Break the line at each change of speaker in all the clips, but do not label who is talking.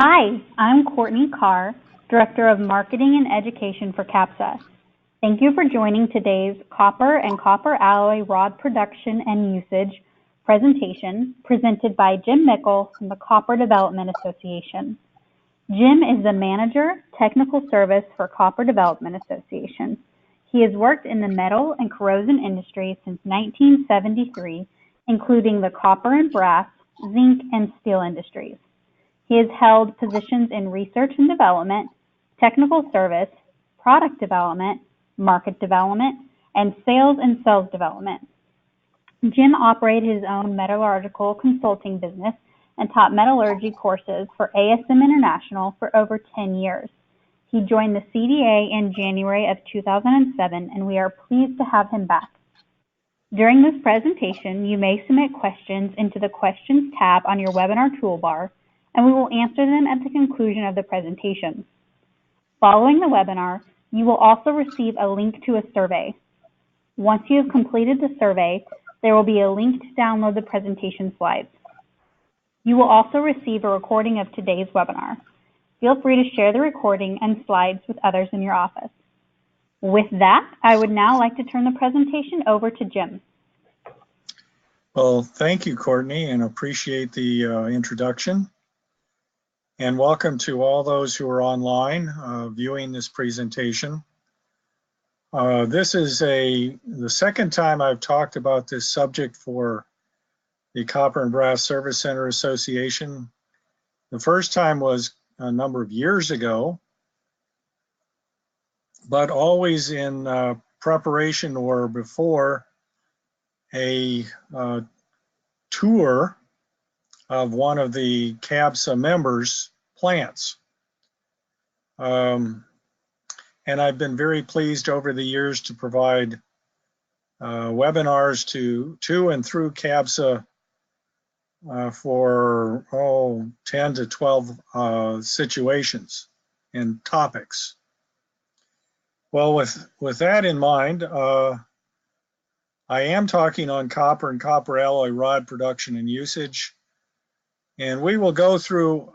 Hi, I'm Courtney Carr, Director of Marketing and Education for CAPSA. Thank you for joining today's Copper and Copper Alloy Rod Production and Usage presentation presented by Jim Mickle from the Copper Development Association. Jim is the Manager, Technical Service for Copper Development Association. He has worked in the metal and corrosion industry since 1973, including the copper and brass, zinc, and steel industries. He has held positions in research and development, technical service, product development, market development, and sales development. Jim operated his own metallurgical consulting business and taught metallurgy courses for ASM International for over 10 years. He joined the CDA in January of 2007, and we are pleased to have him back. During this presentation, you may submit questions into the Questions tab on your webinar toolbar, and we will answer them at the conclusion of the presentation. Following the webinar, you will also receive a link to a survey. Once you have completed the survey, there will be a link to download the presentation slides. You will also receive a recording of today's webinar. Feel free to share the recording and slides with others in your office. With that, I would now like to turn the presentation over to Jim.
Well, thank you, Courtney, and appreciate the introduction. And welcome to all those who are online viewing this presentation. This is the second time I've talked about this subject for the Copper and Brass Service Center Association. The first time was a number of years ago, but always in preparation or before a tour of one of the CAPSA members' plants. And I've been very pleased over the years to provide webinars to and through CAPSA for 10 to 12 situations and topics. Well, with that in mind, I am talking on copper and copper alloy rod production and usage. And we will go through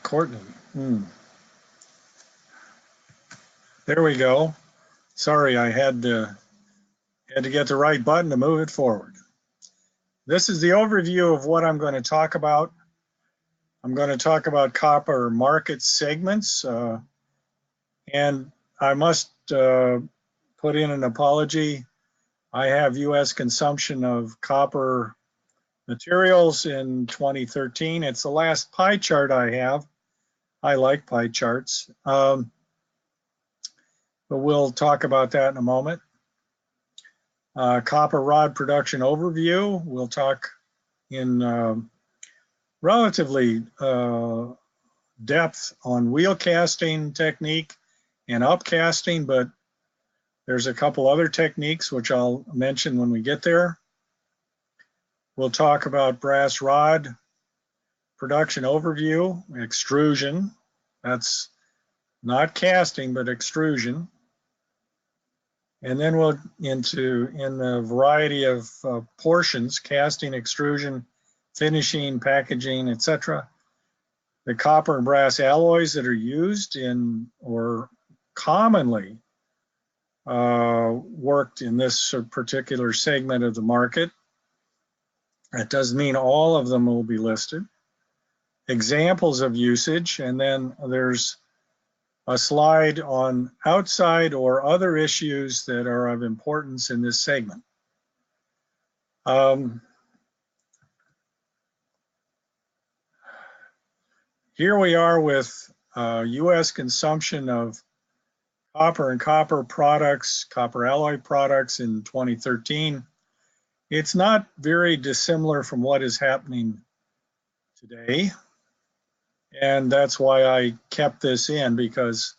Courtney. There we go. Sorry, I had to get the right button to move it forward. This is the overview of what I'm going to talk about. I'm going to talk about copper market segments, and I must put in an apology. I have U.S. consumption of copper materials in 2013. It's the last pie chart I have. I like pie charts, but we'll talk about that in a moment. Copper rod production overview. We'll talk in relatively depth on wheel casting technique and upcasting, but there's a couple other techniques which I'll mention when we get there. We'll talk about brass rod production overview, extrusion. That's not casting, but extrusion. And then we'll into in the variety of portions, casting, extrusion, finishing, packaging, etc. The copper and brass alloys that are used in or commonly worked in this particular segment of the market. That doesn't mean all of them will be listed. Examples of usage, and then there's a slide on outside or other issues that are of importance in this segment. Here we are with U.S. consumption of copper and copper products, copper alloy products in 2013. It's not very dissimilar from what is happening today. And that's why I kept this in, because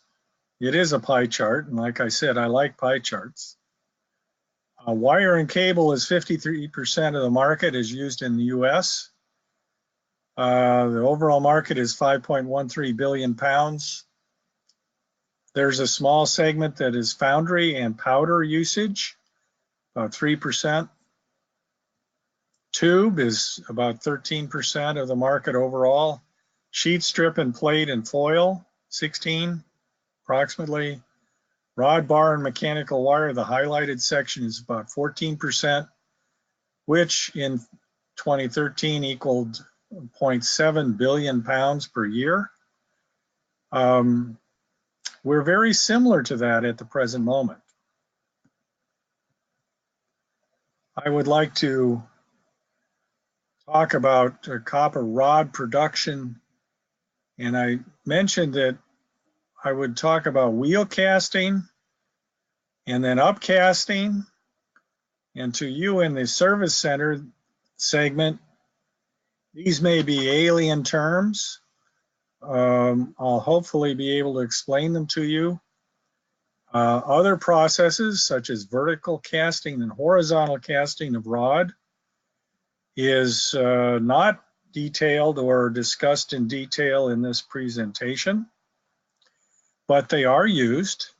it is a pie chart. And like I said, I like pie charts. Wire and cable is 53% of the market is used in the US. The overall market is 5.13 billion pounds. There's a small segment that is foundry and powder usage. about 3%. Tube is about 13% of the market overall. Sheet strip and plate and foil, 16 approximately. Rod, bar, and mechanical wire, the highlighted section, is about 14%, which in 2013 equaled 0.7 billion pounds per year. We're very similar to that at the present moment. I would like to talk about copper rod production, and I mentioned that I would talk about wheel casting and then upcasting. And to you in the service center segment, these may be alien terms. I'll hopefully be able to explain them to you. Other processes such as vertical casting and horizontal casting of rod is not detailed or discussed in detail in this presentation, but they are used.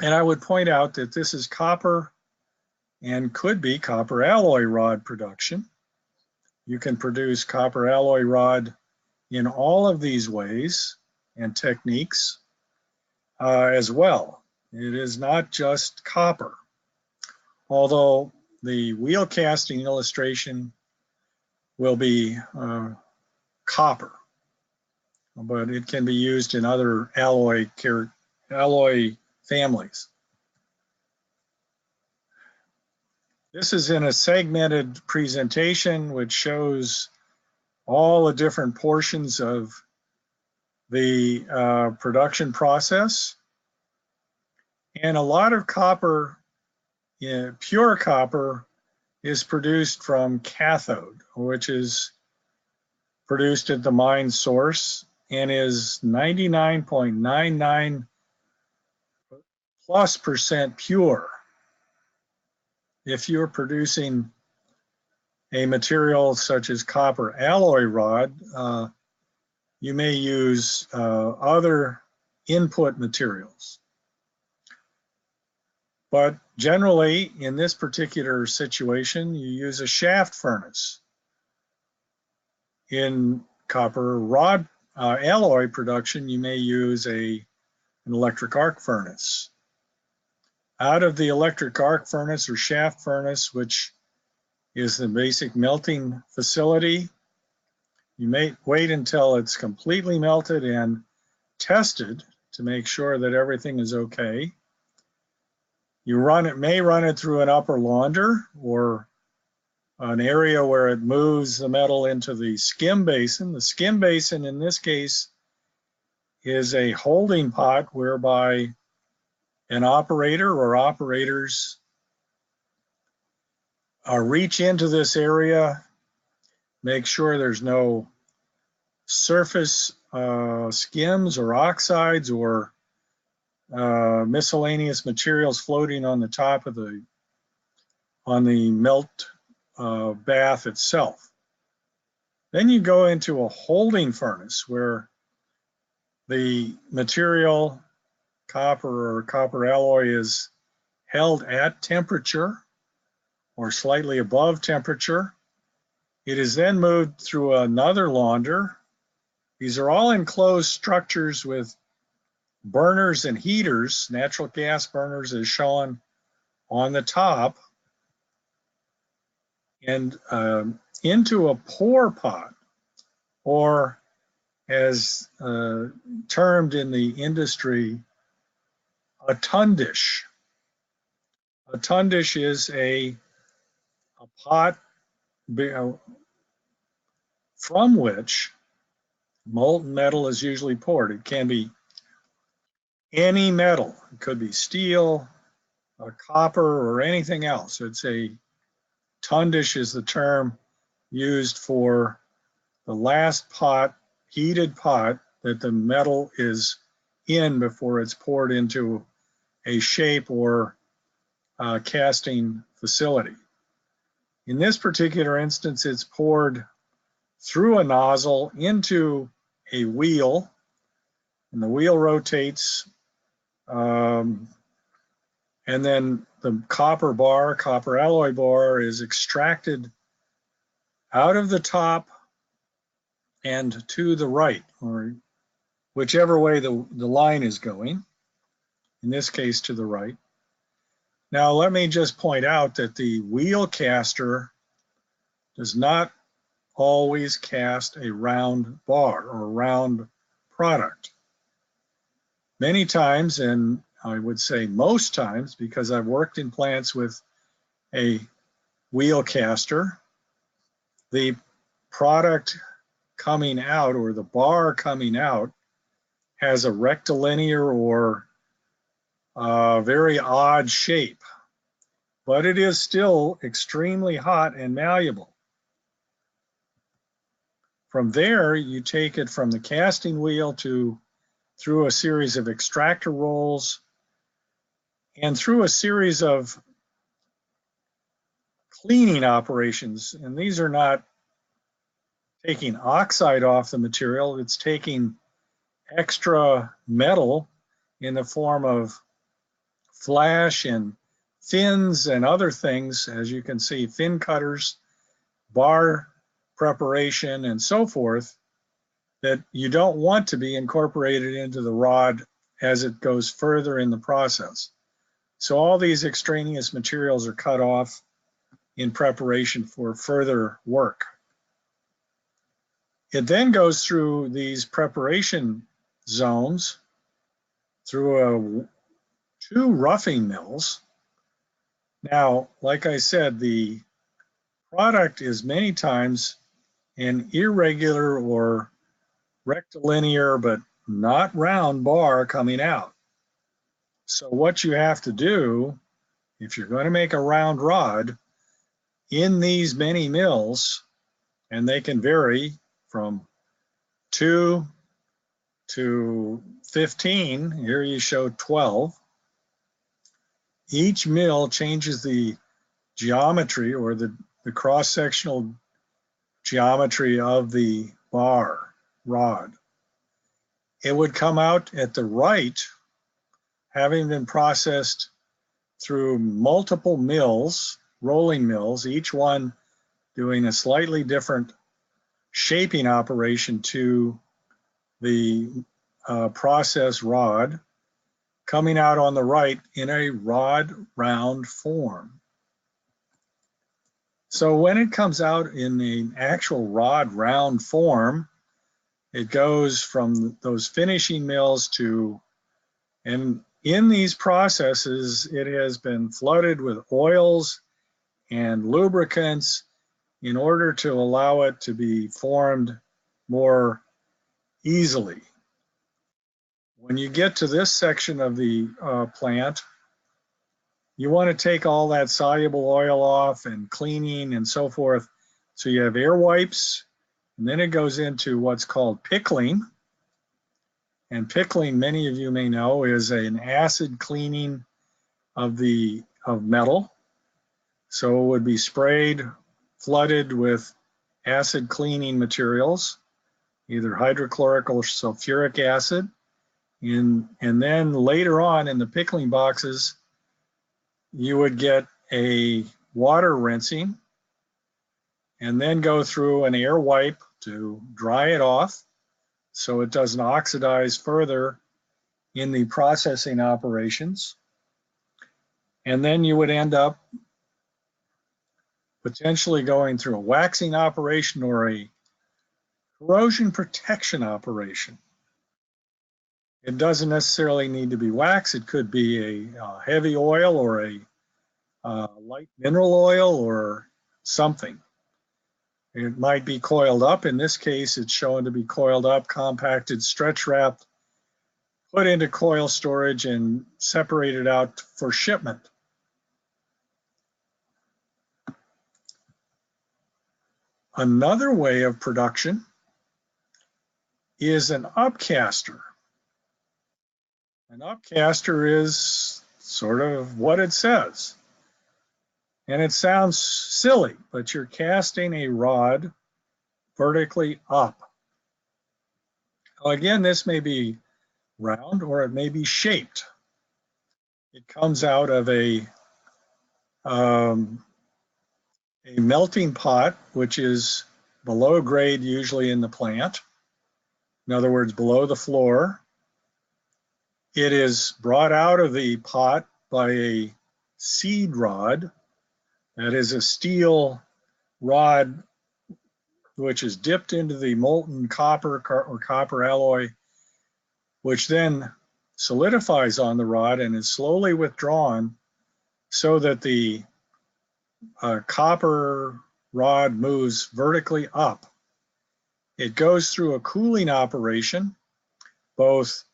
And I would point out that this is copper and could be copper alloy rod production. You can produce copper alloy rod in all of these ways and techniques as well. It is not just copper, although the wheel casting illustration will be copper, but it can be used in other alloy families. This is in a segmented presentation which shows all the different portions of the production process. And a lot of copper, pure copper, is produced from cathode, which is produced at the mine source and is 99.99+ % pure. If you're producing a material such as copper alloy rod, you may use other input materials. But generally, in this particular situation, you use a shaft furnace. In copper rod alloy production, you may use an electric arc furnace. Out of the electric arc furnace or shaft furnace, which is the basic melting facility, you may wait until it's completely melted and tested to make sure that everything is okay. You may run it through an upper launder or an area where it moves the metal into the skim basin. The skim basin in this case is a holding pot whereby an operator or operators reach into this area, make sure there's no surface skims or oxides or miscellaneous materials floating on the top of the melt bath itself. Then you go into a holding furnace where the material, copper or copper alloy, is held at temperature or slightly above temperature. It is then moved through another launder. These are all enclosed structures with burners and heaters, natural gas burners as shown on the top, and into a pour pot, or as termed in the industry, a tundish. A tundish is a pot from which molten metal is usually poured. It can be any metal. It could be steel, copper, or anything else. It's a tundish is the term used for the last pot, heated pot, that the metal is in before it's poured into a shape or casting facility. In this particular instance, it's poured through a nozzle into a wheel, and the wheel rotates And then the copper bar, copper alloy bar, is extracted out of the top and to the right, or whichever way the line is going, in this case to the right. Now let me just point out that the wheel caster does not always cast a round bar or round product. Many times, and I would say most times, because I've worked in plants with a wheel caster, the product coming out, or the bar coming out, has a rectilinear or very odd shape, but it is still extremely hot and malleable. From there, you take it from the casting wheel through a series of extractor rolls and through a series of cleaning operations. And these are not taking oxide off the material, it's taking extra metal in the form of flash and fins and other things, as you can see, fin cutters, bar preparation, and so forth, that you don't want to be incorporated into the rod as it goes further in the process. So all these extraneous materials are cut off in preparation for further work. It then goes through these preparation zones through two roughing mills. Now, like I said, the product is many times an irregular or rectilinear but not round bar coming out. So what you have to do, if you're going to make a round rod, in these many mills, and they can vary from 2 to 15, here you show 12, each mill changes the geometry or the cross-sectional geometry of the bar rod. It would come out at the right, having been processed through multiple mills, rolling mills, each one doing a slightly different shaping operation to the process rod, coming out on the right in a rod round form. So when it comes out in the actual rod round form, it goes from those finishing mills to, and in these processes, it has been flooded with oils and lubricants in order to allow it to be formed more easily. When you get to this section of the plant, you want to take all that soluble oil off and cleaning and so forth. So you have air wipes, and then it goes into what's called pickling. And pickling, many of you may know, is an acid cleaning of metal. So it would be sprayed, flooded with acid cleaning materials, either hydrochloric or sulfuric acid. And then later on in the pickling boxes, you would get a water rinsing and then go through an air wipe to dry it off so it doesn't oxidize further in the processing operations. And then you would end up potentially going through a waxing operation or a corrosion protection operation. It doesn't necessarily need to be wax. It could be a heavy oil or a light mineral oil or something. It might be coiled up. In this case, it's shown to be coiled up, compacted, stretch wrapped, put into coil storage, and separated out for shipment. Another way of production is an upcaster. An upcaster is sort of what it says. And it sounds silly, but you're casting a rod vertically up. Again, this may be round or it may be shaped. It comes out of a melting pot, which is below grade usually in the plant. In other words, below the floor. It is brought out of the pot by a seed rod. That is a steel rod which is dipped into the molten copper or copper alloy, which then solidifies on the rod and is slowly withdrawn so that the copper rod moves vertically up. It goes through a cooling operation, both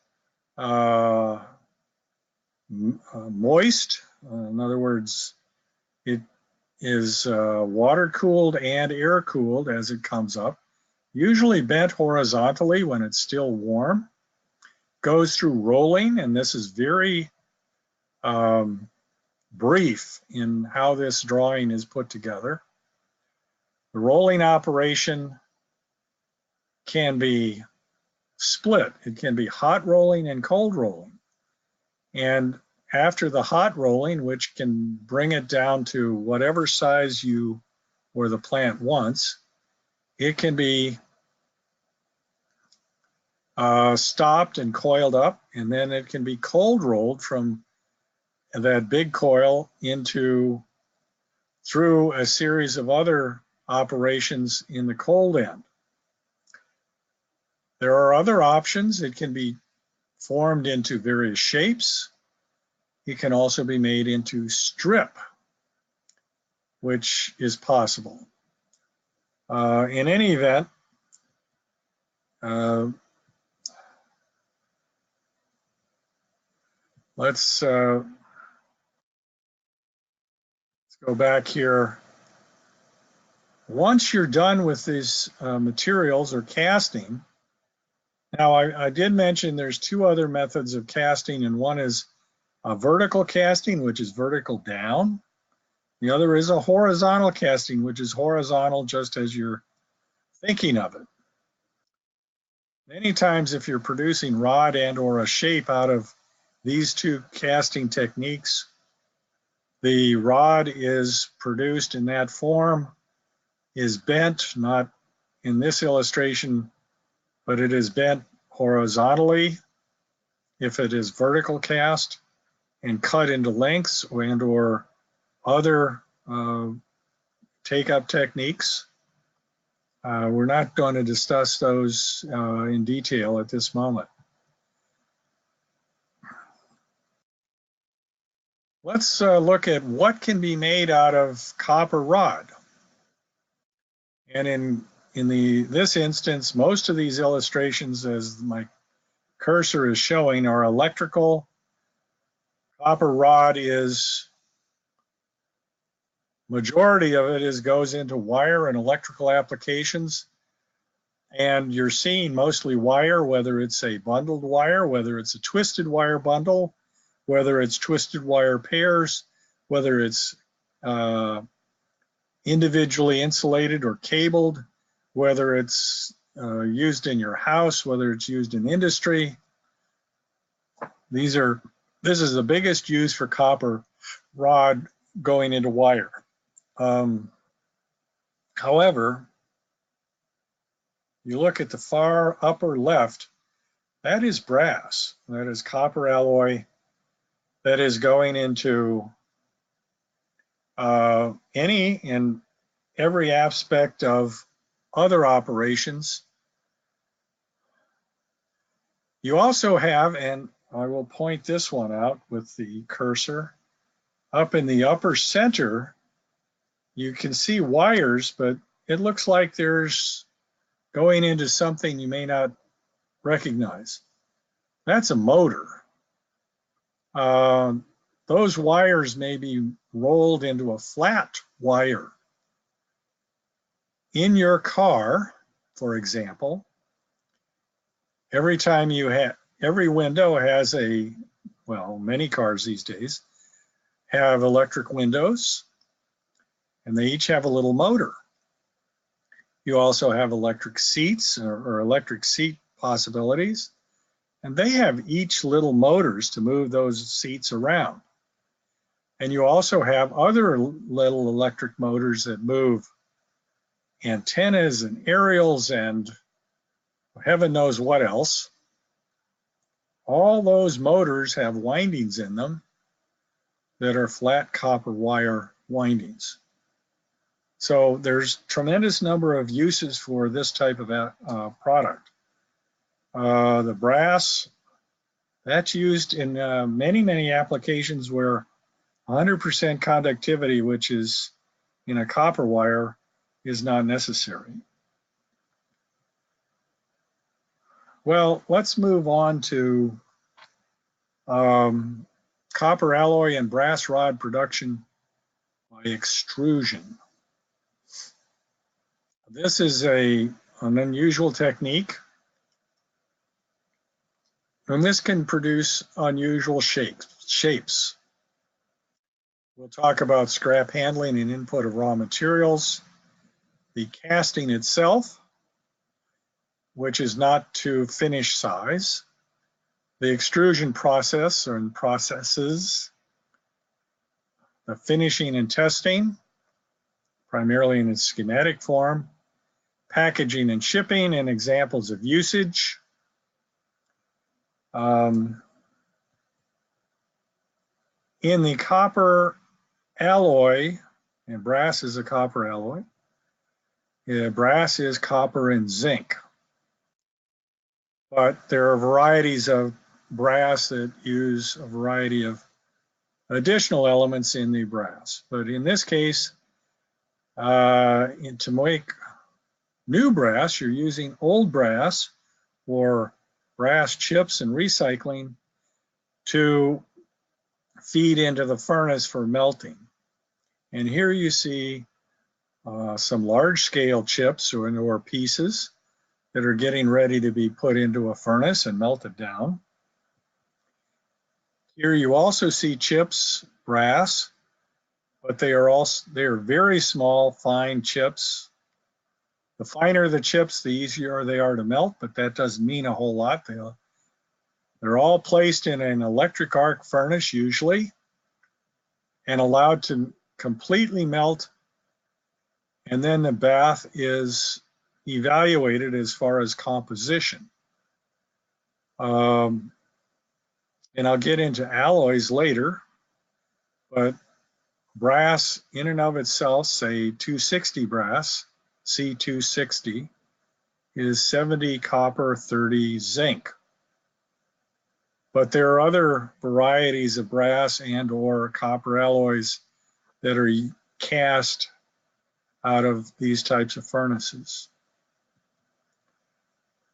moist, in other words, it is water cooled and air cooled as it comes up, usually bent horizontally when it's still warm, goes through rolling, and this is very brief in how this drawing is put together. The rolling operation can be split. It can be hot rolling and cold rolling. And after the hot rolling, which can bring it down to whatever size you or the plant wants, it can be stopped and coiled up, and then it can be cold rolled from that big coil through a series of other operations in the cold end. There are other options. It can be formed into various shapes. It can also be made into strip, which is possible. In any event, let's go back here. Once you're done with these materials or casting, now I did mention there's two other methods of casting, and one is a vertical casting, which is vertical down. The other is a horizontal casting, which is horizontal just as you're thinking of it. Many times if you're producing rod and or a shape out of these two casting techniques, the rod is produced in that form, is bent, not in this illustration, but it is bent horizontally if it is vertical cast, and cut into lengths and or other take-up techniques. We're not going to discuss those in detail at this moment. Let's look at what can be made out of copper rod. And in this instance, most of these illustrations, as my cursor is showing, are electrical. Copper rod is, majority of it goes into wire and electrical applications. And you're seeing mostly wire, whether it's a bundled wire, whether it's a twisted wire bundle, whether it's twisted wire pairs, whether it's individually insulated or cabled, whether it's used in your house, whether it's used in industry. This is the biggest use for copper rod going into wire. However, you look at the far upper left, that is brass. That is copper alloy that is going into any and every aspect of other operations. You also have, and I will point this one out with the cursor, up in the upper center, you can see wires, but it looks like there's going into something you may not recognize. That's a motor. Those wires may be rolled into a flat wire. In your car, for example, every window has many cars these days have electric windows, and they each have a little motor. You also have electric seats or electric seat possibilities, And they have each little motors to move those seats around. And you also have other little electric motors that move antennas and aerials and heaven knows what else. All those motors have windings in them that are flat copper wire windings. So there's tremendous number of uses for this type of product. The brass, that's used in many applications where 100% conductivity, which is in a copper wire, is not necessary. Well, let's move on to copper alloy and brass rod production by extrusion. This is an unusual technique, and this can produce unusual shapes. We'll talk about scrap handling and input of raw materials, the casting itself, which is not to finish size, the extrusion process or processes, the finishing and testing, primarily in its schematic form, packaging and shipping, and examples of usage. In the copper alloy, and brass is a copper alloy, brass is copper and zinc. But there are varieties of brass that use a variety of additional elements in the brass. But in this case, to make new brass, you're using old brass or brass chips and recycling to feed into the furnace for melting. And here you see some large-scale chips or pieces that are getting ready to be put into a furnace and melted down. Here you also see chips, brass, but they are very small, fine chips. The finer the chips, the easier they are to melt, but that doesn't mean a whole lot. They're all placed in an electric arc furnace usually and allowed to completely melt, and then the bath is evaluated as far as composition. And I'll get into alloys later, but brass in and of itself, say 260 brass, C260, is 70 copper, 30 zinc. But there are other varieties of brass and or copper alloys that are cast out of these types of furnaces.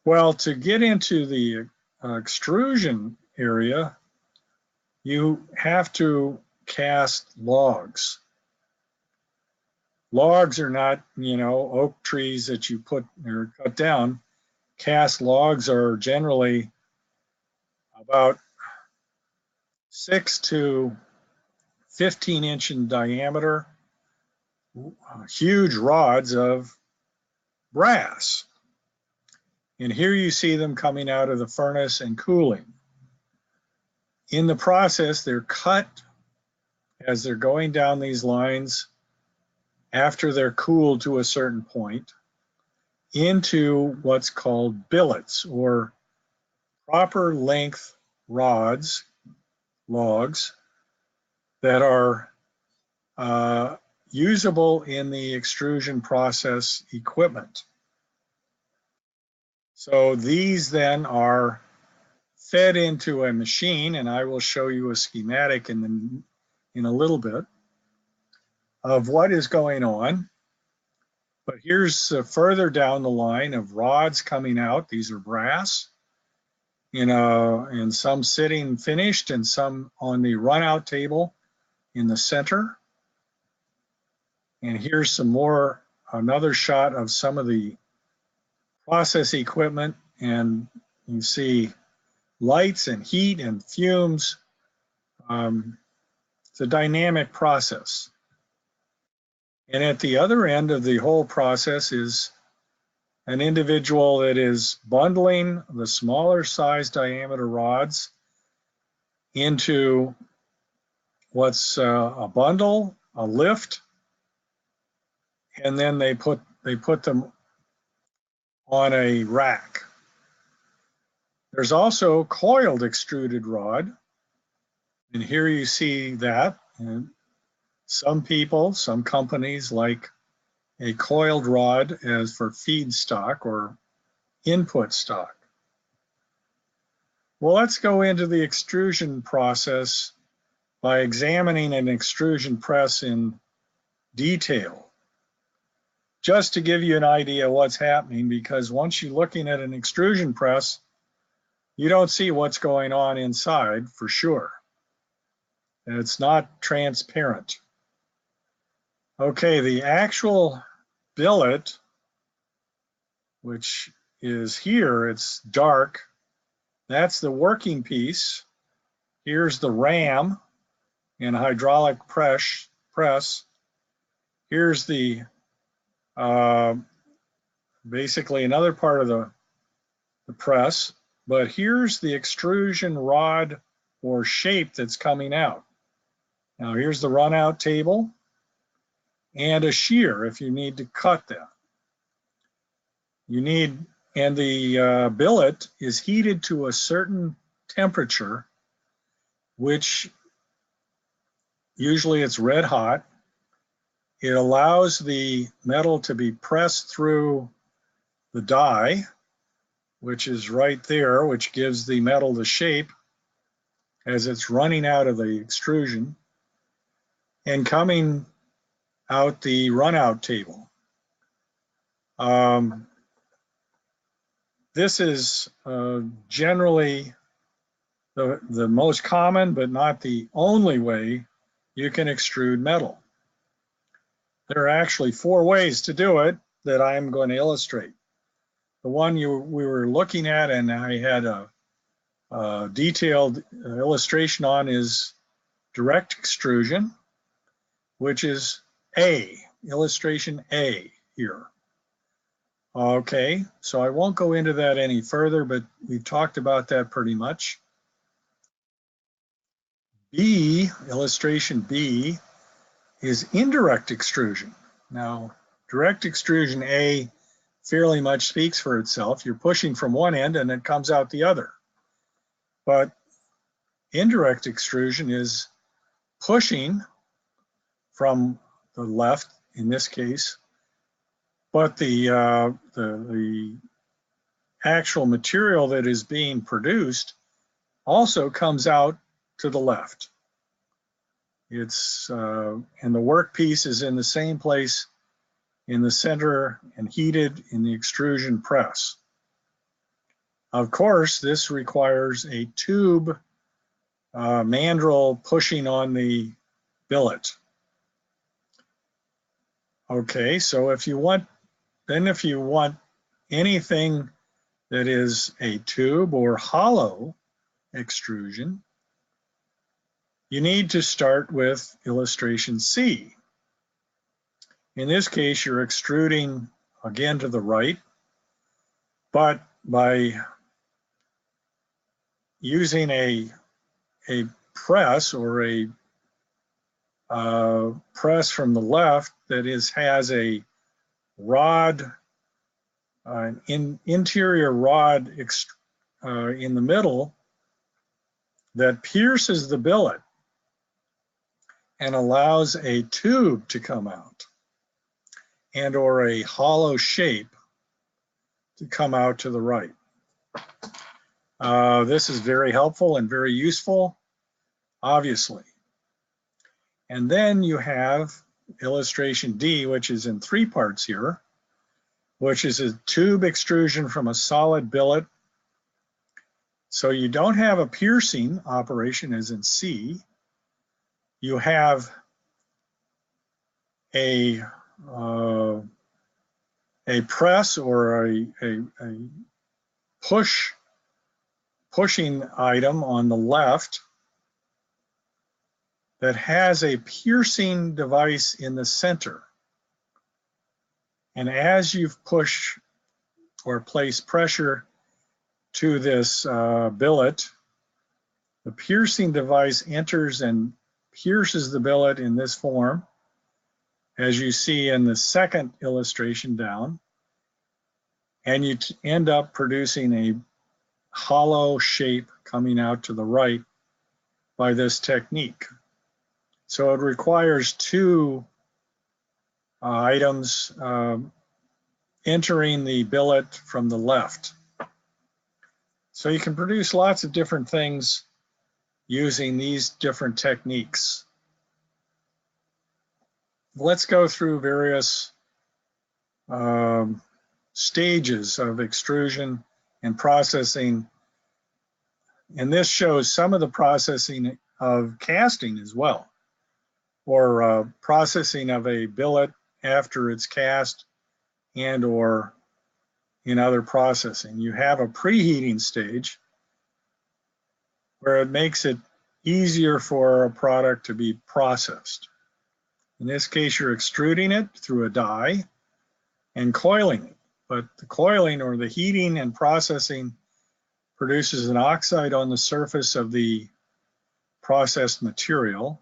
Well, to get into the extrusion area, you have to cast logs. Logs are not, oak trees that you put or cut down. Cast logs are generally about 6 to 15 inch in diameter, huge rods of brass. And here you see them coming out of the furnace and cooling. In the process, they're cut as they're going down these lines after they're cooled to a certain point into what's called billets, or proper length rods, logs, that are usable in the extrusion process equipment. So these then are fed into a machine, and I will show you a schematic in a little bit of what is going on. But here's further down the line of rods coming out. These are brass, and some sitting finished and some on the run-out table in the center. And here's another shot of some of the process equipment, and you see lights and heat and fumes. It's a dynamic process. And at the other end of the whole process is an individual that is bundling the smaller size diameter rods into what's a bundle, a lift, and then they put them on a rack. There's also coiled extruded rod, and here you see that. And some people, some companies like a coiled rod as for feedstock or input stock. Well, let's go into the extrusion process by examining an extrusion press in detail, just to give you an idea of what's happening, because once you're looking at an extrusion press, you don't see what's going on inside for sure. And it's not transparent. Okay, the actual billet, which is here, it's dark. That's the working piece. Here's the ram and hydraulic press. Here's the basically another part of the press, but here's the extrusion rod or shape that's coming out. Now here's the run out table and a shear if you need to cut that. And the billet is heated to a certain temperature, which usually it's red hot. It allows the metal to be pressed through the die, which is right there, which gives the metal the shape as it's running out of the extrusion and coming out the run out table. This is generally the most common, but not the only way you can extrude metal. There are actually 4 ways to do it that I'm going to illustrate. The one we were looking at and I had a detailed illustration on is direct extrusion, which is illustration A here. Okay, so I won't go into that any further, but we've talked about that pretty much. Illustration B, is indirect extrusion. Now, direct extrusion A fairly much speaks for itself. You're pushing from one end and it comes out the other. But indirect extrusion is pushing from the left, in this case, but the actual material that is being produced also comes out to the left. It's and the workpiece is in the same place in the center and heated in the extrusion press. Of course, this requires a tube mandrel pushing on the billet. Okay, so if you want anything that is a tube or hollow extrusion, you need to start with illustration C. In this case, you're extruding again to the right, but by using a press or a press from the left that has a rod, an interior rod in the middle that pierces the billet and allows a tube to come out and or a hollow shape to come out to the right. This is very helpful and very useful, obviously. And then you have illustration D, which is in 3 parts here, which is a tube extrusion from a solid billet. So you don't have a piercing operation as in C. You have a press or a pushing item on the left that has a piercing device in the center. And as you push or place pressure to this billet, the piercing device enters and pierces the billet in this form, as you see in the second illustration down, and you end up producing a hollow shape coming out to the right by this technique. So it requires two items entering the billet from the left. So you can produce lots of different things using these different techniques. Let's go through various stages of extrusion and processing. And this shows some of the processing of casting as well, or processing of a billet after it's cast and or in other processing. You have a preheating stage where it makes it easier for a product to be processed. In this case, you're extruding it through a die and coiling it. But the coiling or the heating and processing produces an oxide on the surface of the processed material.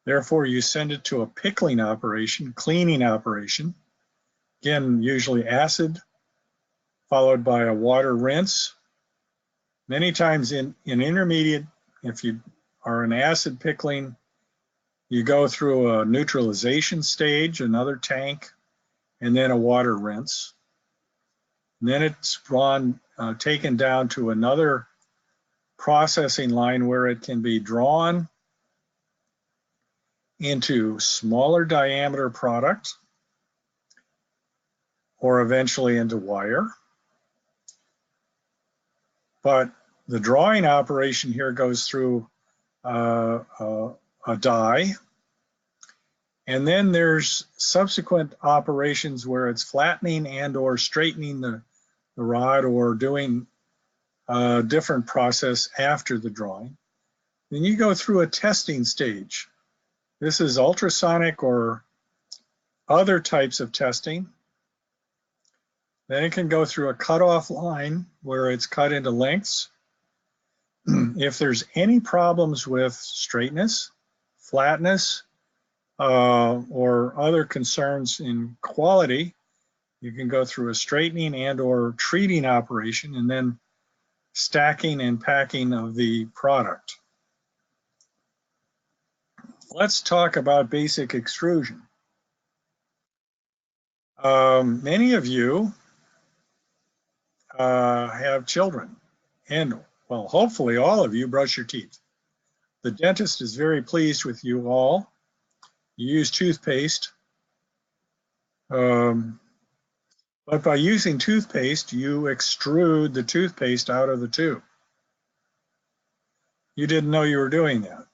Therefore, you send it to a pickling operation, cleaning operation. Again, usually acid, followed by a water rinse. Many times in intermediate, if you are in acid pickling, you go through a neutralization stage, another tank, and then a water rinse. And then it's taken down to another processing line where it can be drawn into smaller diameter product or eventually into wire. But the drawing operation here goes through a die. And then there's subsequent operations where it's flattening and or straightening the rod or doing a different process after the drawing. Then you go through a testing stage. This is ultrasonic or other types of testing. Then it can go through a cutoff line where it's cut into lengths. If there's any problems with straightness, flatness, or other concerns in quality, you can go through a straightening and or treating operation and then stacking and packing of the product. Let's talk about basic extrusion. Many of you have children, and well, hopefully all of you brush your teeth. The dentist is very pleased with you all. You use toothpaste, but by using toothpaste, you extrude the toothpaste out of the tube. You didn't know you were doing that.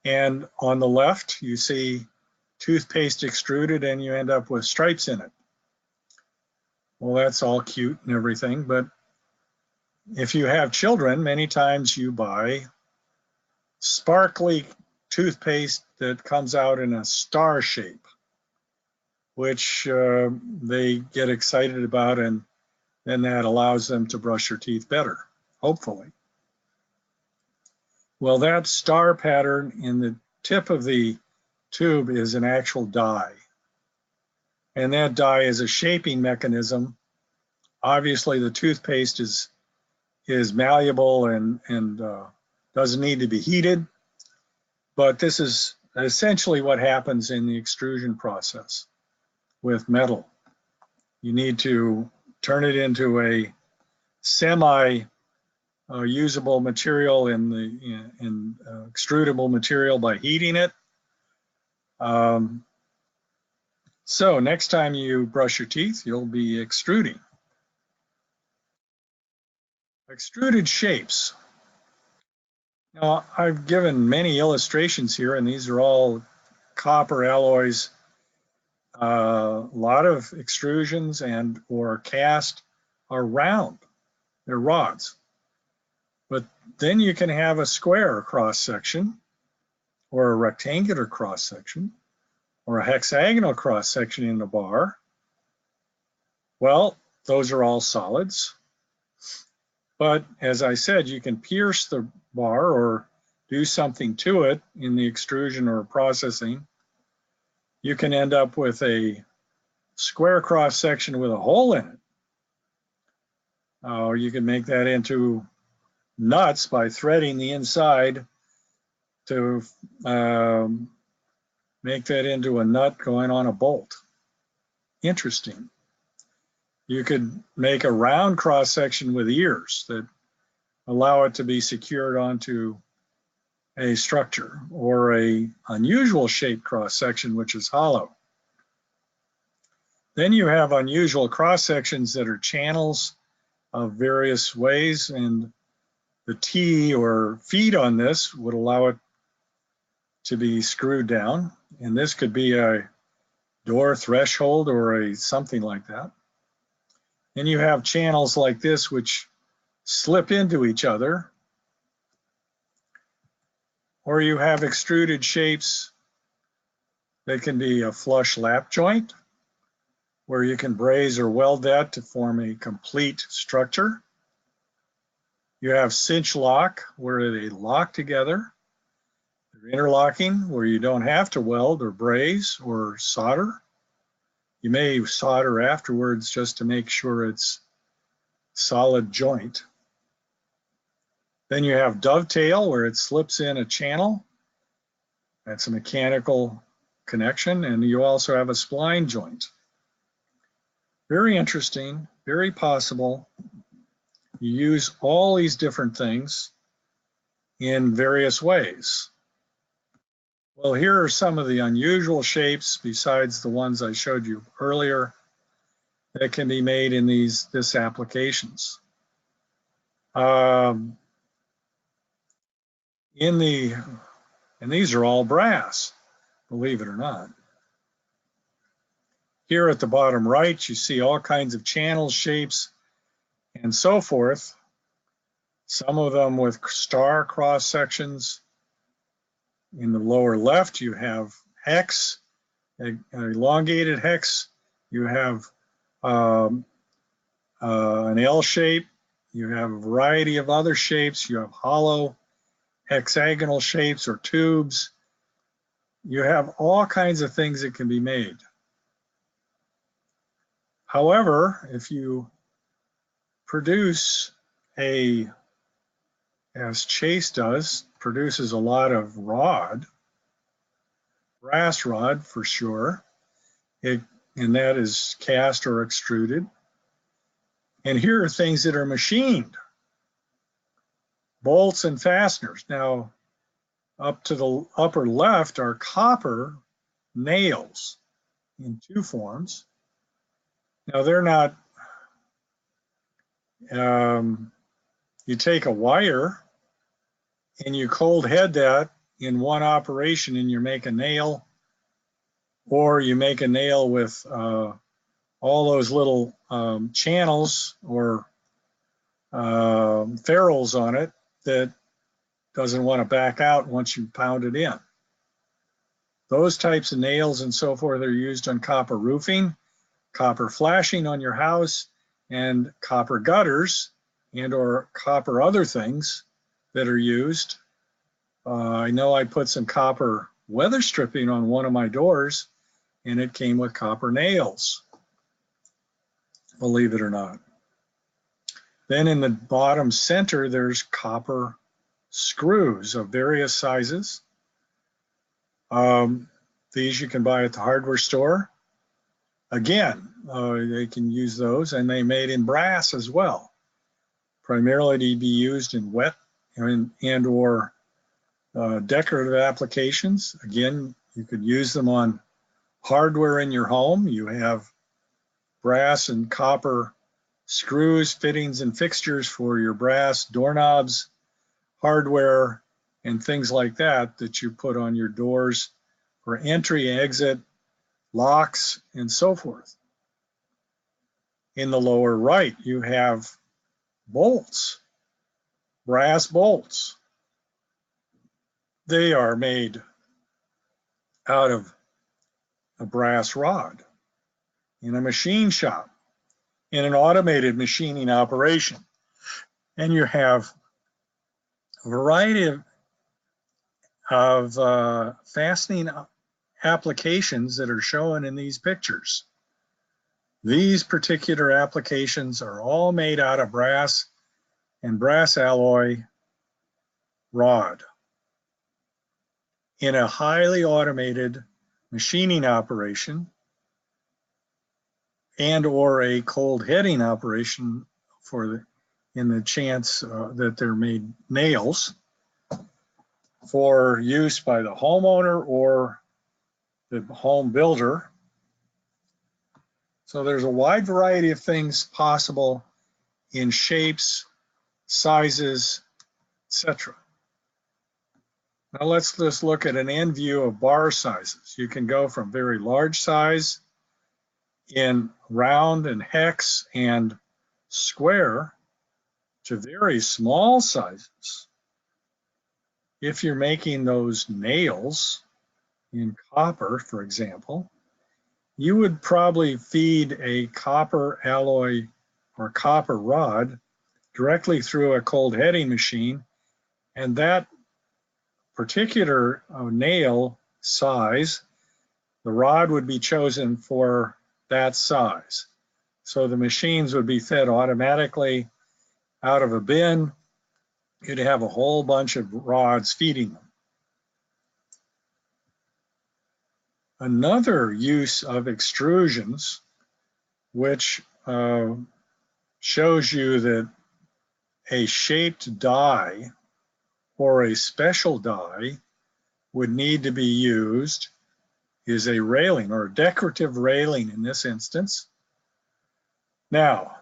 And on the left, you see toothpaste extruded and you end up with stripes in it. Well, that's all cute and everything, but if you have children, many times you buy sparkly toothpaste that comes out in a star shape, which they get excited about, and then that allows them to brush their teeth better, hopefully. Well, that star pattern in the tip of the tube is an actual die. And that die is a shaping mechanism. Obviously, the toothpaste is malleable and doesn't need to be heated. But this is essentially what happens in the extrusion process with metal. You need to turn it into a semi-usable material in extrudable material by heating it. So next time you brush your teeth, you'll be extruding. Extruded shapes. Now, I've given many illustrations here, and these are all copper alloys. A lot of extrusions and or cast are round. They're rods. But then you can have a square cross section, or a rectangular cross section, or a hexagonal cross section in a bar. Well, those are all solids. But as I said, you can pierce the bar or do something to it in the extrusion or processing. You can end up with a square cross section with a hole in it. Or you can make that into nuts by threading the inside to make that into a nut going on a bolt. Interesting. You could make a round cross section with ears that allow it to be secured onto a structure, or a unusual shaped cross section which is hollow. Then you have unusual cross sections that are channels of various ways, and the T or feet on this would allow it to be screwed down, and this could be a door threshold or a something like that. And you have channels like this which slip into each other, or you have extruded shapes that can be a flush lap joint, where you can braze or weld that to form a complete structure. You have cinch lock, where they lock together. They're interlocking, where you don't have to weld or braze or solder. You may solder afterwards just to make sure it's solid joint. Then you have dovetail, where it slips in a channel. That's a mechanical connection. And you also have a spline joint. Very interesting, very possible. You use all these different things in various ways. Well, here are some of the unusual shapes besides the ones I showed you earlier that can be made in this applications. And these are all brass, believe it or not. Here at the bottom right, you see all kinds of channel shapes and so forth. Some of them with star cross sections. In the lower left, you have hex, an elongated hex. You have an L shape. You have a variety of other shapes. You have hollow, hexagonal shapes or tubes. You have all kinds of things that can be made. However, if you produce as Chase does, produces a lot of rod, brass rod for sure, and that is cast or extruded. And here are things that are machined, bolts and fasteners. Now, up to the upper left are copper nails in two forms. Now, they're not, you take a wire and you cold head that in one operation and you make a nail, or you make a nail with all those little channels or ferrules on it that doesn't want to back out once you pound it in. Those types of nails and so forth are used on copper roofing, copper flashing on your house, and copper gutters and or copper other things that are used. I know I put some copper weather stripping on one of my doors, and it came with copper nails, believe it or not. Then in the bottom center, there's copper screws of various sizes. These you can buy at the hardware store. Again, they can use those, and they made in brass as well, primarily to be used in wet and or decorative applications. Again, you could use them on hardware in your home. You have brass and copper screws, fittings, and fixtures for your brass doorknobs, hardware, and things like that that you put on your doors for entry, exit, locks, and so forth. In the lower right, you have bolts, brass bolts. They are made out of a brass rod in a machine shop. in an automated machining operation. And you have a variety of fastening applications that are shown in these pictures. These particular applications are all made out of brass and brass alloy rod in a highly automated machining operation and or a cold heading operation in the chance that they're made nails for use by the homeowner or the home builder. So there's a wide variety of things possible in shapes, sizes, etc. Now let's just look at an end view of bar sizes. You can go from very large size in round and hex and square to very small sizes. If you're making those nails in copper, for example, you would probably feed a copper alloy or copper rod directly through a cold heading machine, and that particular nail size, the rod would be chosen for that size. So the machines would be fed automatically out of a bin. You'd have a whole bunch of rods feeding them. Another use of extrusions, which shows you that a shaped die or a special die would need to be used, is a railing or a decorative railing in this instance. Now,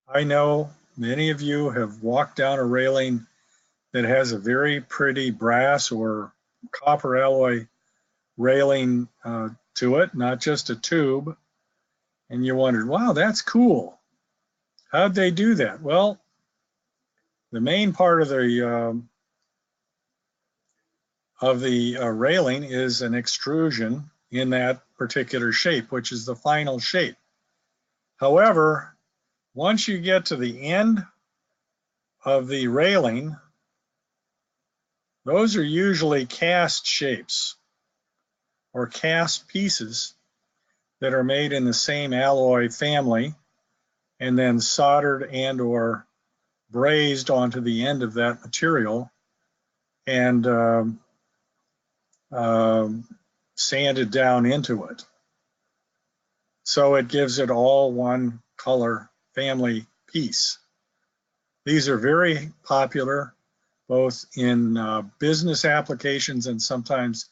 I know many of you have walked down a railing that has a very pretty brass or copper alloy railing to it, not just a tube, and you wondered, wow, that's cool. How'd they do that? Well, the main part of the railing is an extrusion in that particular shape, which is the final shape. However, once you get to the end of the railing, those are usually cast shapes or cast pieces that are made in the same alloy family and then soldered and or brazed onto the end of that material and sanded down into it. So it gives it all one color family piece. These are very popular both in business applications and sometimes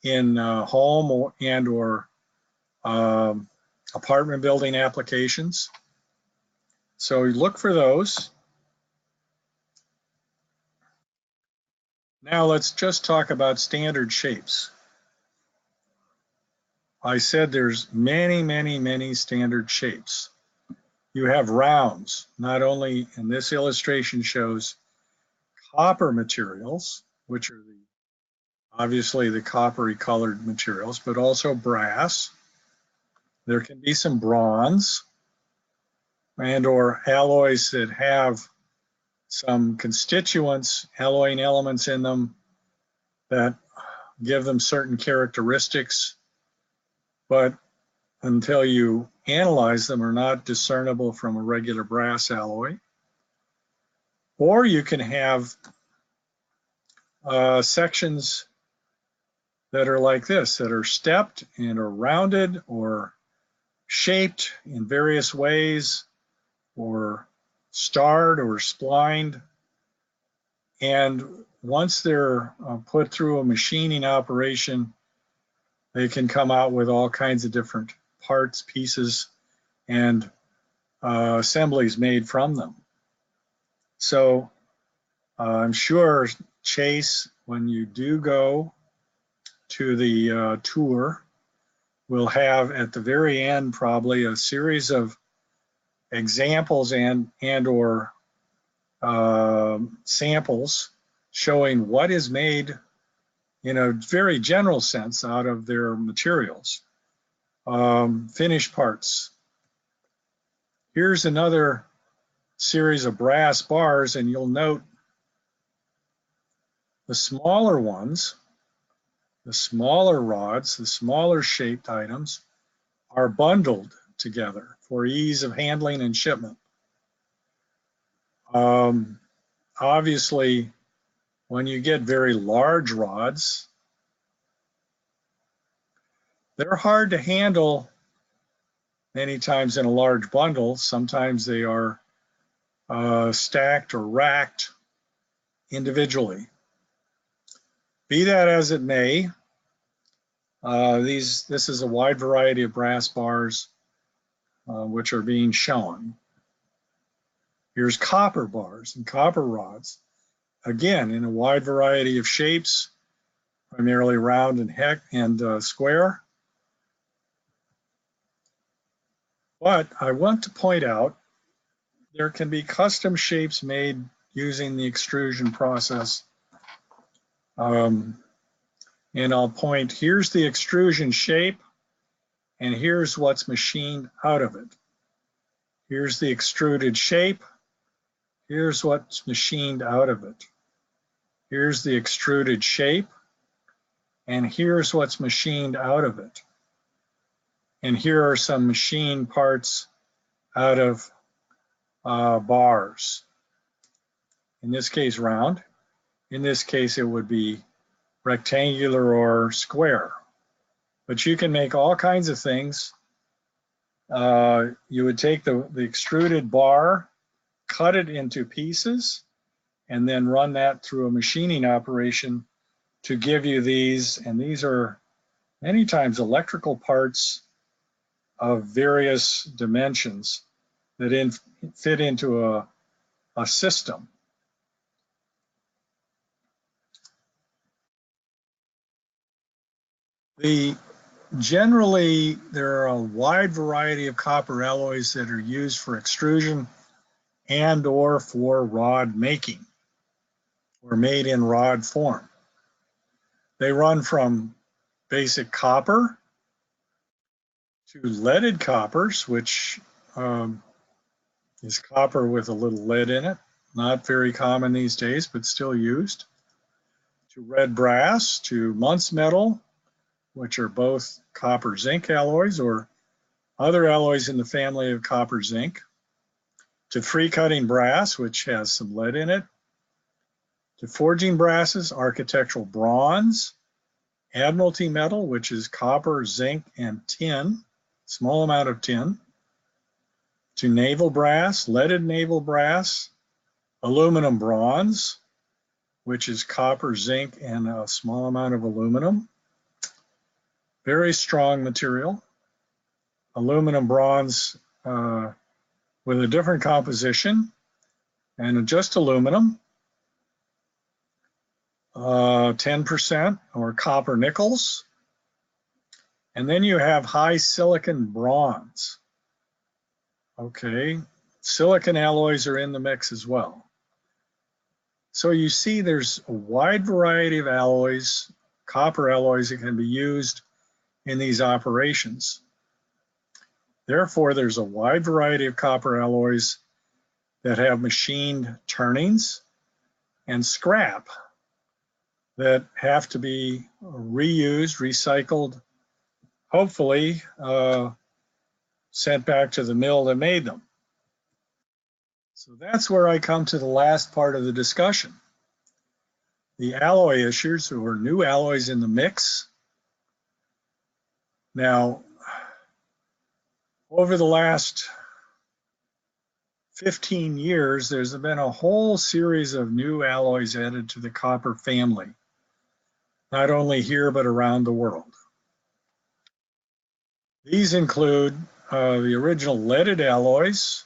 in home and or apartment building applications. So look for those. Now let's just talk about standard shapes. I said there's many standard shapes. You have rounds, not only in this illustration shows copper materials, which are obviously the coppery colored materials, but also brass. There can be some bronze and or alloys that have some constituents, alloying elements in them that give them certain characteristics, but until you analyze them are not discernible from a regular brass alloy. Or you can have sections that are like this, that are stepped and are rounded or shaped in various ways, or starred or splined. And once they're put through a machining operation, they can come out with all kinds of different parts, pieces, and assemblies made from them. So I'm sure, Chase, when you do go to the tour, we'll have at the very end probably a series of examples and or samples showing what is made in a very general sense out of their materials. Finished parts, Here's another series of brass bars, and you'll note the smaller ones, the smaller rods, the smaller shaped items are bundled together for ease of handling and shipment. Obviously, when you get very large rods, they're hard to handle many times in a large bundle. Sometimes they are stacked or racked individually. Be that as it may, this is a wide variety of brass bars which are being shown. Here's copper bars and copper rods, again in a wide variety of shapes, primarily round and square. But I want to point out there can be custom shapes made using the extrusion process. And I'll point, here's the extrusion shape, and here's what's machined out of it. Here's the extruded shape. Here's what's machined out of it. Here's the extruded shape, and here's what's machined out of it. And here are some machined parts out of bars. In this case, round. In this case, it would be rectangular or square. But you can make all kinds of things. You would take the extruded bar, cut it into pieces, and then run that through a machining operation to give you these. And these are many times electrical parts of various dimensions that fit into a system. Generally, there are a wide variety of copper alloys that are used for extrusion and or for rod making, or made in rod form. They run from basic copper to leaded coppers, which is copper with a little lead in it. Not very common these days, but still used. To red brass, to Muntz metal, which are both copper zinc alloys or other alloys in the family of copper zinc, to free cutting brass, which has some lead in it, to forging brasses, architectural bronze, admiralty metal, which is copper, zinc, and tin, small amount of tin, to naval brass, leaded naval brass, aluminum bronze, which is copper, zinc, and a small amount of aluminum. Very strong material. Aluminum bronze with a different composition, and just aluminum, 10%, or copper nickels. And then you have high silicon bronze. Okay, silicon alloys are in the mix as well. So you see there's a wide variety of alloys, copper alloys that can be used in these operations. Therefore, there's a wide variety of copper alloys that have machined turnings and scrap that have to be reused, recycled, hopefully sent back to the mill that made them. So that's where I come to the last part of the discussion. The alloy issues, or new alloys in the mix. Now, over the last 15 years, there's been a whole series of new alloys added to the copper family, not only here, but around the world. These include the original leaded alloys,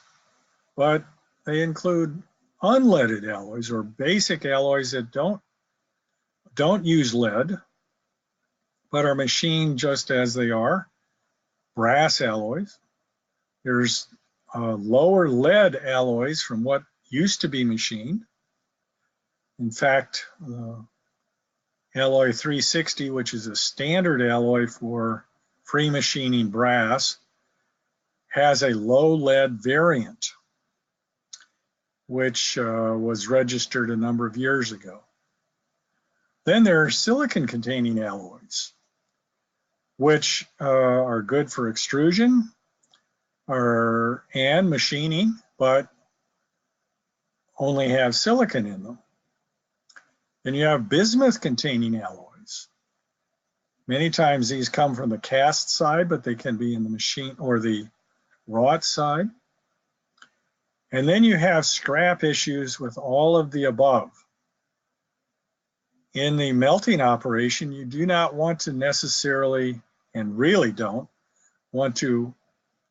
but they include unleaded alloys, or basic alloys that don't use lead, but are machined just as they are. Brass alloys. There's lower lead alloys from what used to be machined. In fact, alloy 360, which is a standard alloy for free machining brass, has a low lead variant, which was registered a number of years ago. Then there are silicon-containing alloys, which are good for extrusion and machining, but only have silicon in them. Then you have bismuth-containing alloys. Many times these come from the cast side, but they can be in the machine or the wrought side. And then you have scrap issues with all of the above. In the melting operation, you do not want to necessarily, and really don't, want to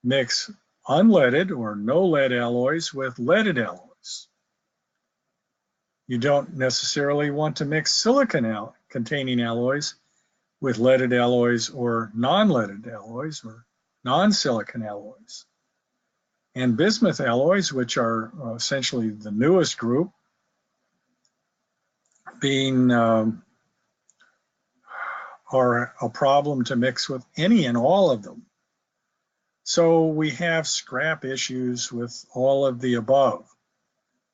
mix unleaded or no lead alloys with leaded alloys. You don't necessarily want to mix silicon-containing alloys with leaded alloys or non-leaded alloys or non-silicon alloys. And bismuth alloys, which are essentially the newest group, being are a problem to mix with any and all of them. So we have scrap issues with all of the above,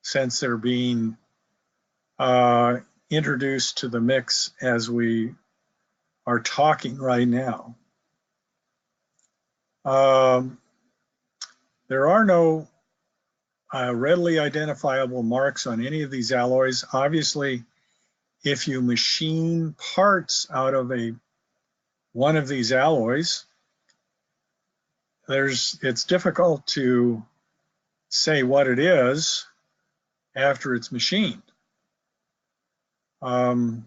since they're being introduced to the mix as we are talking right now. There are no readily identifiable marks on any of these alloys. Obviously, if you machine parts out of one of these alloys, it's difficult to say what it is after it's machined. The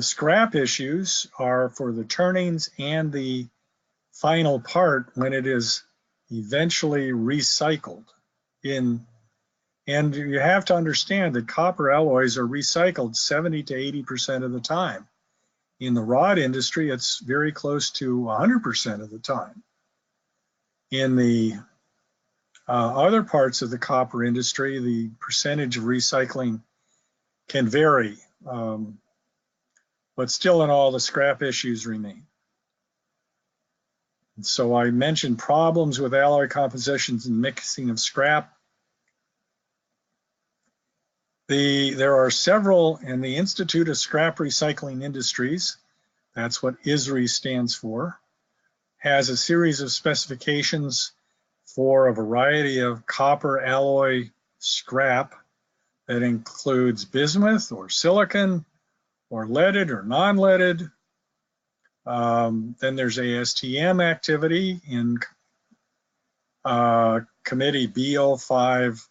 scrap issues are for the turnings and the final part when it is eventually recycled in. And you have to understand that copper alloys are recycled 70 to 80% of the time. In the rod industry, it's very close to 100% of the time. In the other parts of the copper industry, the percentage of recycling can vary, but still in all, the scrap issues remain. And so I mentioned problems with alloy compositions and mixing of scrap. There are several, and the Institute of Scrap Recycling Industries, that's what ISRI stands for, has a series of specifications for a variety of copper alloy scrap that includes bismuth or silicon or leaded or non-leaded. Then there's ASTM activity in Committee B05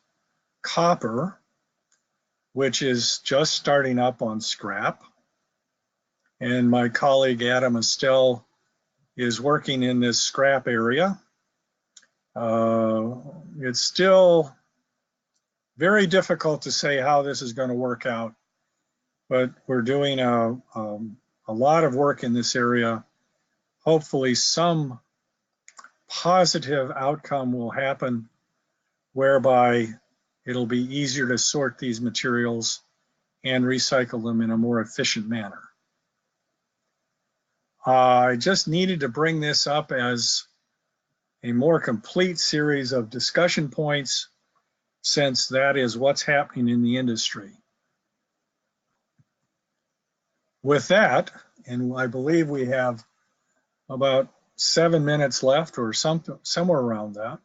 Copper, which is just starting up on scrap. And my colleague Adam Estelle is working in this scrap area. It's still very difficult to say how this is going to work out, but we're doing a lot of work in this area. Hopefully some positive outcome will happen whereby it'll be easier to sort these materials and recycle them in a more efficient manner. I just needed to bring this up as a more complete series of discussion points, since that is what's happening in the industry. With that, and I believe we have about 7 minutes left or somewhere around that,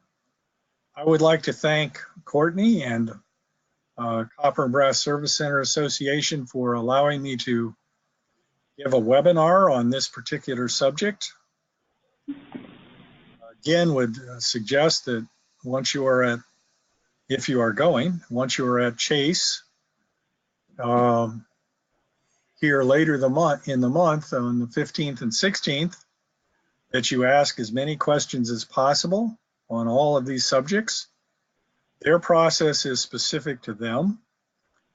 I would like to thank Courtney and Copper and Brass Service Center Association for allowing me to give a webinar on this particular subject. Again, would suggest that once you are at, if you are going, once you are at Chase, here later in the month on the 15th and 16th, that you ask as many questions as possible on all of these subjects. Their process is specific to them,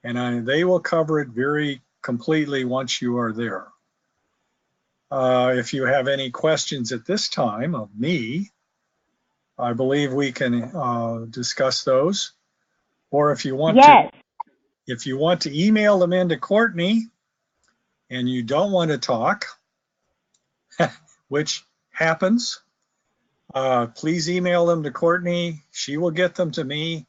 and they will cover it very completely once you are there. If you have any questions at this time of me, I believe we can discuss those. Or if you want if you want to email them in to Courtney and you don't want to talk, which happens, please email them to Courtney. She will get them to me,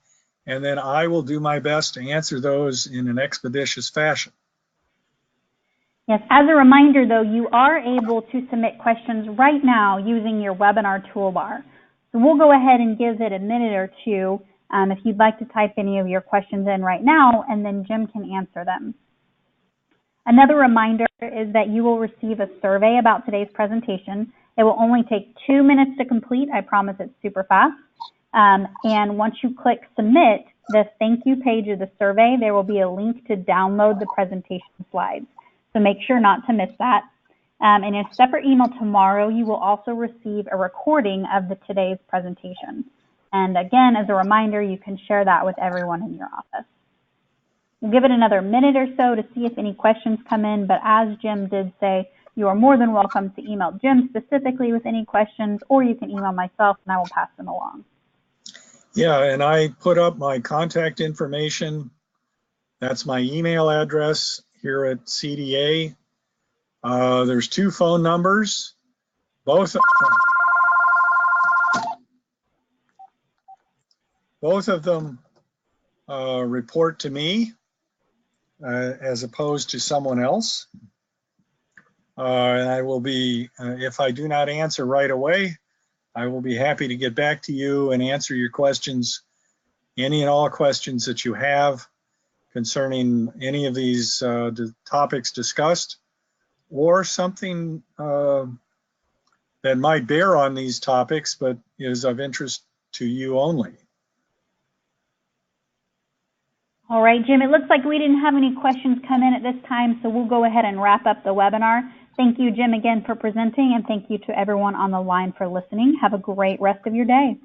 and then I will do my best to answer those in an expeditious fashion.
Yes, as a reminder though, you are able to submit questions right now using your webinar toolbar. So we'll go ahead and give it a minute or two if you'd like to type any of your questions in right now, and then Jim can answer them. Another reminder is that you will receive a survey about today's presentation. It will only take 2 minutes to complete. I promise it's super fast. And once you click submit the thank you page of the survey, there will be a link to download the presentation slides. So make sure not to miss that. And in a separate email tomorrow, you will also receive a recording of today's presentation. And again, as a reminder, you can share that with everyone in your office. We'll give it another minute or so to see if any questions come in, but as Jim did say, you are more than welcome to email Jim specifically with any questions, or you can email myself and I will pass them along.
Yeah, and I put up my contact information. That's my email address here at CDA. There's 2 phone numbers. Both of them report to me as opposed to someone else. And I will be, if I do not answer right away, I will be happy to get back to you and answer your questions, any and all questions that you have concerning any of these topics discussed, or something that might bear on these topics but is of interest to you only.
All right, Jim, it looks like we didn't have any questions come in at this time, so we'll go ahead and wrap up the webinar. Thank you, Jim, again for presenting, and thank you to everyone on the line for listening. Have a great rest of your day.